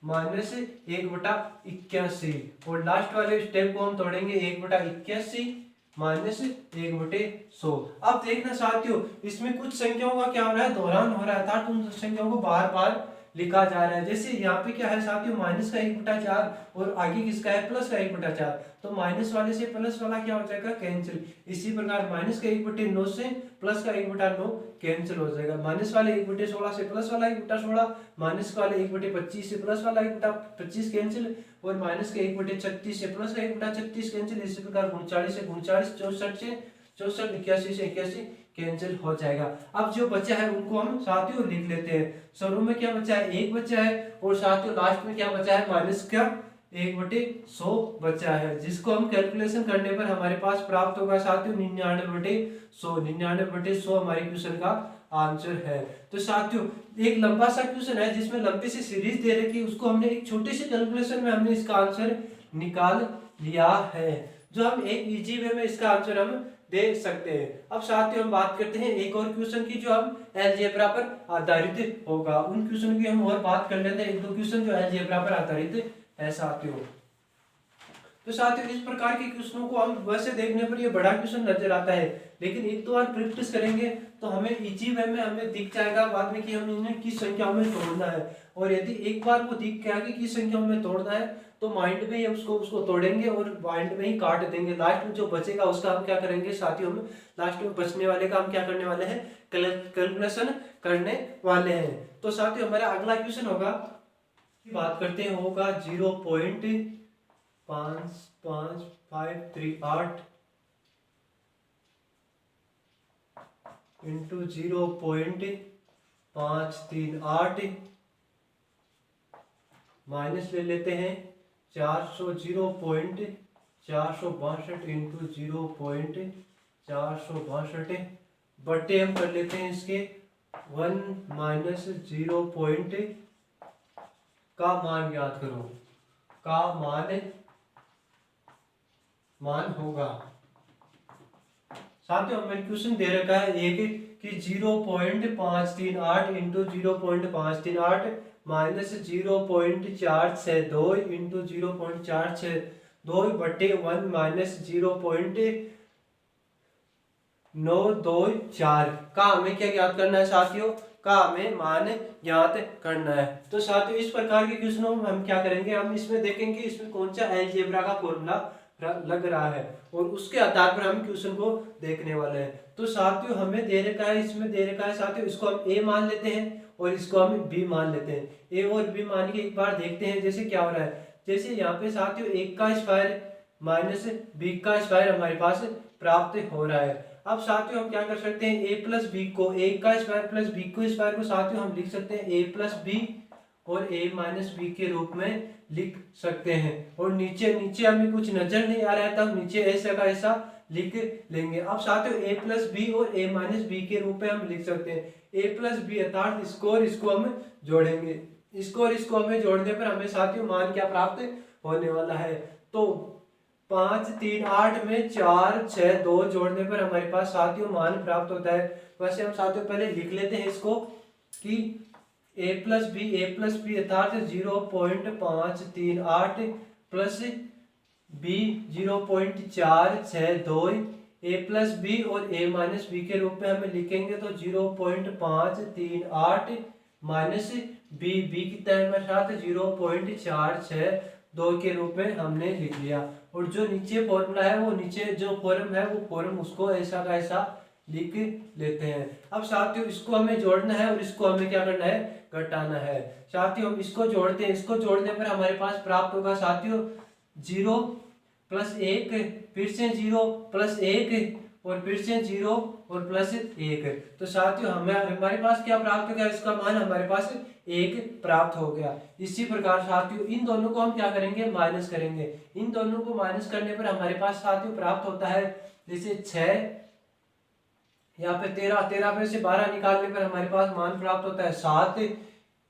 माइनस 1/81, और लास्ट वाले स्टेप को हम तोड़ेंगे 1/81 माइनस 1/100। अब देखना साथियों, इसमें कुछ संख्याओं का क्या हो रहा है, दोहरान हो रहा है, अर्थात उन संख्याओं को बार बार लिखा जा रहा है। जैसे यहाँ पे क्या है साथियों, माइनस का 1/4 और आगे किसका है, प्लस का 1/4, तो माइनस वाले से प्लस वाला क्या हो जाएगा, कैंसिल। इसी प्रकार माइनस का 1/9 से प्लस का 1/9 कैंसिल हो जाएगा। माइनस वाले 1/16 से प्लस वाला 1/16, माइनस वाले 1/25 से प्लस वाला 1/25 कैंसिल, और माइनस के 1/36 से प्लस का 1/36 कैंसिल। इसी प्रकार 39 से 39, 64 से 64, 81 से 81 कैंसिल हो जाएगा। अब जो बचा है उनको हम साथियों लिख लेते हैं। शुरू में क्या बचा है, 1 बचा है, और साथियों लास्ट में क्या बचा है, माइनस का 1/100 बचा है, जिसको हम कैलकुलेशन करने पर हमारे पास प्राप्त होगा साथियों 99/100। 99/100 हमारे क्वेश्चन का आंसर है। तो साथियों एक लंबा सा क्वेश्चन है जिसमें लंबी सी सीरीज दे रखी है, उसको हमने एक छोटे से कैलकुलेशन में हमने इसका आंसर निकाल लिया है, जो हम एक इजी वे में इसका आंसर हम दे सकते हैं। अब साथियों हम बात करते हैं एक और क्वेश्चन की, जो हम अलजेब्रा पर आधारित होगा। उन क्वेश्चन की हम और बात कर लेते हैं, एक दो क्वेश्चन जो अलजेब्रा पर आधारित है साथियों। तो साथियों इस प्रकार के क्वेश्चनों को हम वैसे देखने पर ये बड़ा क्वेश्चन नजर आता है, लेकिन एक दो बार प्रैक्टिस करेंगे तो हमें इजी वे में हमें दिख जाएगा बाद में कि हम इन्हें किस संख्याओं में तोड़ना है। और यदि एक बार वो दिख गया कि किस संख्याओं में तोड़ना है, तो माइंड में ही हम उसको तोड़ेंगे और माइंड में ही काट देंगे। लास्ट में जो बचेगा उसका हम क्या करेंगे साथियों, हम लास्ट में बचने वाले का हम क्या करने वाले हैं, कैलकुलेशन करने वाले हैं। तो साथियों हमारा अगला क्वेश्चन होगा, बात करते हैं, होगा 0.5538 इंटू 0.538 माइनस ले लेते हैं 0.462 इंटू 0.462 बटे हम कर लेते हैं इसके 1 माइनस 0 का मान ज्ञात करो, का मान होगा। साथियों हमें क्वेश्चन दे रखा है एक कि 0.538 इंटू 0.538 माइनस 0.462 इंटू 0.462 बटे 1 माइनस 0.924 का हमें क्या ज्ञात करना है साथियों, का हमें मान ज्ञात करना है। तो साथियों इस प्रकार के क्वेश्चनों में हम क्या करेंगे, हम इसमें देखेंगे इसमें कौन सा अलजेब्रा का फॉर्मूला लग रहा है, और उसके आधार पर हम क्वेश्चन को देखने वाले हैं। तो साथियों हमें दे रखा है, इसमें दे रखा है साथियों, इसको हम ए मान लेते हैं और इसको हम बी मान लेते हैं। ए और बी मान के एक बार देखते हैं जैसे क्या हो रहा है। जैसे यहाँ पे साथियों 1 का स्क्वायर माइनस बी का स्क्वायर हमारे पास प्राप्त हो रहा है। अब साथियों हम क्या कर सकते हैं, ए प्लस बी को, ए का स्क्वायर प्लस बी को स्क्वायर को साथियों हम लिख सकते हैं ए प्लस बी और ए माइनस बी के रूप में लिख सकते हैं। और नीचे नीचे हमें कुछ नजर नहीं आ रहा है तो हम नीचे ऐसा का ऐसा लिख लेंगे। अब साथियों ए प्लस बी और ए माइनस बी के रूप में हम लिख सकते हैं ए प्लस बी, अर्थात इसको और इसको हम जोड़ेंगे, इसको और इसको हमें जोड़ने पर हमें साथियों मान क्या प्राप्त होने वाला है। तो 5 3 8 में 4 6 2 जोड़ने पर हमारे पास साथियों मान प्राप्त होता है। वैसे हम साथियों पहले लिख लेते हैं इसको कि ए प्लस बी अर्थात 0.538 प्लस बी 0.462 ए प्लस बी और ए माइनस बी के रूप में हमें लिखेंगे तो 0.538 माइनस बी की तरह में साथ 0.462 के रूप में हमने लिख लिया। और जो नीचे फॉर्मूला है वो नीचे जो फॉर्म है वो फॉर्म उसको ऐसा का ऐसा लिख लेते हैं। अब साथियों इसको हमें जोड़ना है और इसको हमें क्या करना है, घटाना है। साथियों हम इसको जोड़ते हैं, इसको जोड़ने पर हमारे पास प्राप्त होगा साथियों 0 प्लस 1 फिर से 0 प्लस 1 और फिर से 0 और प्लस 1। तो साथियों हमारे पास क्या प्राप्त हो गया, इसका मान हमारे पास 1 प्राप्त हो गया। इसी प्रकार साथियों इन दोनों को हम क्या करेंगे, माइनस करेंगे। इन दोनों को माइनस करने पर हमारे पास साथियों प्राप्त होता है जैसे 6, यहाँ पे 13 में से 12 निकालने पर हमारे पास मान प्राप्त होता है 7,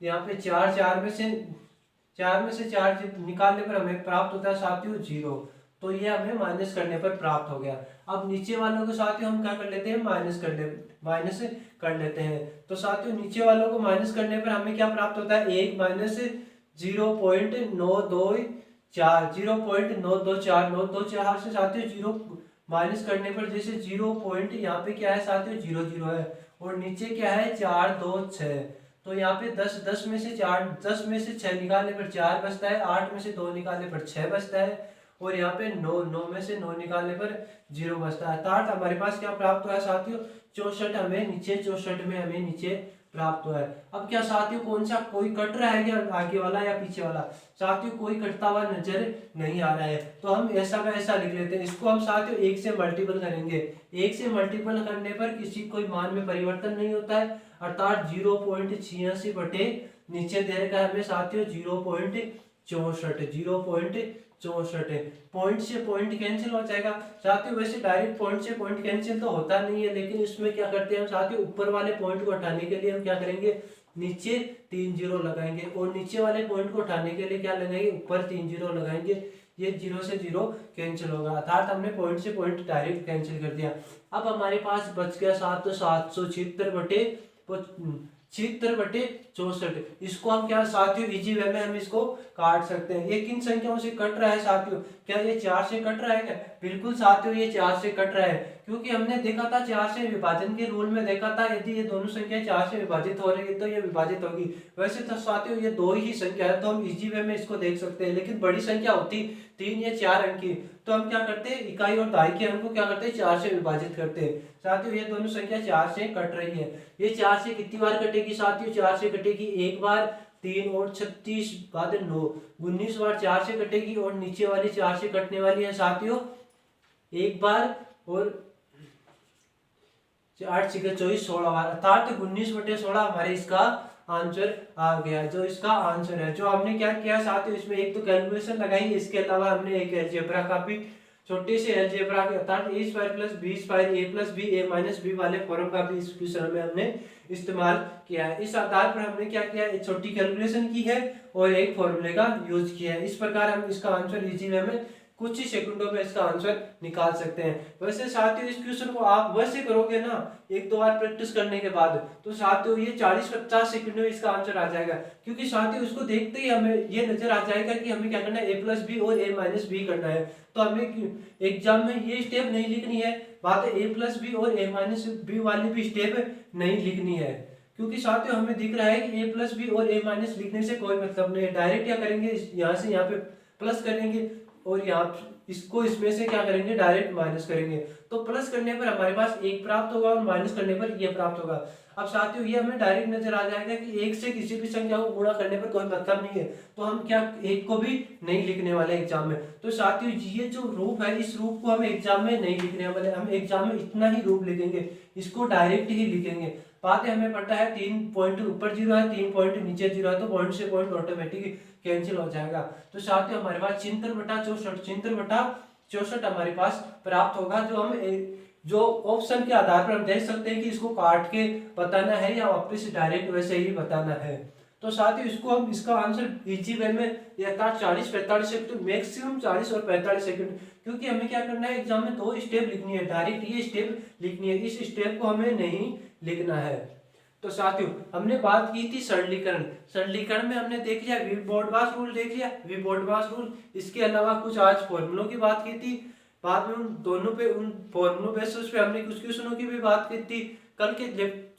यहाँ पे 4 में से 4 में से 4 निकालने पर हमें प्राप्त होता है साथियों 0। तो ये हमें माइनस करने पर प्राप्त हो गया। अब नीचे वालों को साथियों हम क्या कर लेते हैं, माइनस कर लेते हैं। तो साथियों नीचे वालों को माइनस करने पर हमें क्या प्राप्त होता है, 1 माइनस 0.924 0.924 से साथियों 0 माइनस करने पर जैसे 0 पॉइंट यहाँ पे क्या है साथियों 0 है, और नीचे क्या है 4 2 6। तो यहाँ पे 10 में से 6 निकालने पर 4 बचता है, 8 में से 2 निकालने पर 6 बचता है, और यहाँ पे 9 में से 9 निकालने पर 0 बचता है। अर्थात हमारे पास क्या प्राप्त हुआ है साथियों 64 में हमें नीचे प्राप्त हुआ है। अब क्या साथियों कौन सा कोई कट रहा है क्या, आगे वाला या पीछे वाला, साथियों कोई कटता हुआ नजर नहीं आ रहा है। तो हम ऐसा का ऐसा लिख लेते हैं। इसको हम साथियों 1 से मल्टीपल करेंगे। 1 से मल्टीपल करने पर किसी कोई मान में परिवर्तन नहीं होता है, अर्थात 0.86 बटे नीचे दे रखा है हमें साथियों 0.64 पॉइंट से पॉइंट कैंसिल हो जाएगा साथियों। वैसे डायरेक्ट पॉइंट से पॉइंट कैंसिल तो होता नहीं है, लेकिन इसमें क्या करते हैं हम साथियों, ऊपर वाले पॉइंट को हटाने के लिए हम क्या करेंगे, नीचे 3 0 लगाएंगे, और नीचे वाले पॉइंट को उठाने के लिए क्या लगाएंगे, ऊपर 3 0 लगाएंगे। ये 0 से 0 कैंसिल होगा, अर्थात हमने पॉइंट से पॉइंट डायरेक्ट कैंसिल कर दिया। अब हमारे पास बच गया 776 बटे 64। इसको हम क्या साथियों इजी वे में हम इसको काट सकते हैं। ये किन संख्याओं से कट रहा है साथियों, क्या ये 4 से कट रहा है क्या, बिल्कुल साथियों ये 4 से कट रहा है, क्योंकि हमने देखा था 4 से विभाजन के रूल में देखा था, यदि ये दोनों संख्या 4 से विभाजित हो रही है तो ये विभाजित होगी। वैसे तो साथियों ये 2 ही संख्या है, तो हम इजी वे में इसको देख सकते हैं, लेकिन बड़ी संख्या होती 3 या 4 अंक की, तो हम क्या करते हैं, इकाई और दहाई के अंक को क्या करते हैं 4 से विभाजित करते हैं। साथियों ये दोनों संख्या 4 से कट रही है। ये 4 से कितनी बार कटेगी साथियों, 4 से कटेगी 1 बार, 3 और 36 बाद 9, 19 बार 4 से कटेगी, और नीचे वाली 4 से कटने वाली है साथियों 1 बार, और 8 6 24 16 बार, अर्थात 19/16 हमारे इसका आंसर आ गया, जो इसका आंसर है। जो हमने क्या किया साथियों, इसमें एक तो कैलकुलेशन लगाई, इसके अलावा हमने एक अलजेब्रा का भी छोटे से अलजेब्रा के अर्थात a square plus b square a plus b a minus b वाले फॉर्म का भी इस क्वेश्चन में हमने इस्तेमाल किया है। इस आधार पर हमने क्या किया, एक छोटी कैलकुलेशन की है और एक फॉर्मूले का यूज किया है। इस प्रकार हम इसका आंसर इजी वे में कुछ ही सेकंडों में इसका आंसर निकाल सकते हैं। वैसे साथियों इस क्वेश्चन को आप वैसे करोगे ना 1-2 बार प्रैक्टिस करने के बाद, तो साथियों ये 40-50 सेकंड में इसका आंसर आ जाएगा, क्योंकि साथियों इसको देखते ही हमें ये नजर आ जाएगा कि हमें क्या करना है, a प्लस बी और a माइनस बी करना है। तो हमें एग्जाम में ये स्टेप नहीं लिखनी है, बात है a प्लस बी और a माइनस बी वाली भी स्टेप नहीं लिखनी है, क्योंकि साथियों हमें दिख रहा है कि a प्लस बी और a माइनस लिखने से कोई मतलब नहीं है। डायरेक्ट क्या करेंगे, यहाँ से यहाँ पे प्लस करेंगे, और यहाँ इसको इसमें से क्या करेंगे, डायरेक्ट माइनस करेंगे। तो प्लस करने पर हमारे पास 1 प्राप्त होगा, और माइनस करने पर ये प्राप्त होगा। अब साथियों ये हमें डायरेक्ट नजर आ जाएगा कि 1 से किसी भी संख्या को गुणा करने पर कोई मतलब नहीं है, तो हम क्या 1 को भी नहीं लिखने वाले एग्जाम में। तो साथियों ये जो रूप है, इस रूप को हम एग्जाम में नहीं लिखने वाले, हम एग्जाम में इतना ही रूप लिखेंगे, इसको डायरेक्ट ही लिखेंगे। बात है हमें पता है 3 पॉइंट ऊपर 0 है, 3 पॉइंट नीचे 0 है, तो पॉइंट से पॉइंट ऑटोमेटिक कैंसिल हो जाएगा। तो साथियों हमारे पास 64 हमारे पास प्राप्त होगा, जो ऑप्शन के आधार पर हम देख सकते हैं कि इसको काट के बताना है या वापस डायरेक्ट वैसे ही बताना है। तो साथियों इसको हम इसका आंसर इजी वे में 40-45 सेकंड, मैक्सिमम 40 और 45 सेकंड, क्योंकि हमें क्या करना है एग्जाम में 2 स्टेप लिखनी है, डायरेक्ट ये स्टेप लिखनी है, इस स्टेप को हमें नहीं लिखना है। तो साथियों हमने बात की थी सरलीकरण में हमने देख लिया वी बॉडवास रूल देख लिया, वी बॉडवास रूल, इसके अलावा कुछ आज फॉर्मूलों की बात की थी, बाद में उन फॉर्मूलों बेसिस पे हमने कुछ क्वेश्चनों की भी बात की थी। कल के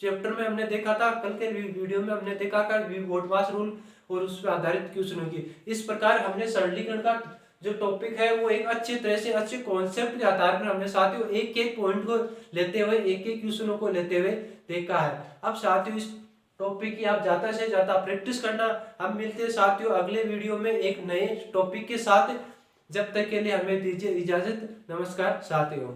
चैप्टर में हमने देखा था, कल के वीडियो में हमने देखा था वी बॉडवास रूल और उस पर आधारित क्वेश्चनों की। इस प्रकार हमने सरलीकरण का जो टॉपिक है वो एक अच्छे तरह से अच्छे कॉन्सेप्ट के आधार पर हमने साथियों एक पॉइंट को लेते हुए एक क्वेश्चनों को लेते हुए देखा है। अब साथियों इस टॉपिक की आप ज्यादा से ज्यादा प्रैक्टिस करना। हम मिलते हैं साथियों अगले वीडियो में एक नए टॉपिक के साथ, जब तक के लिए हमें दीजिए इजाजत। नमस्कार साथियों।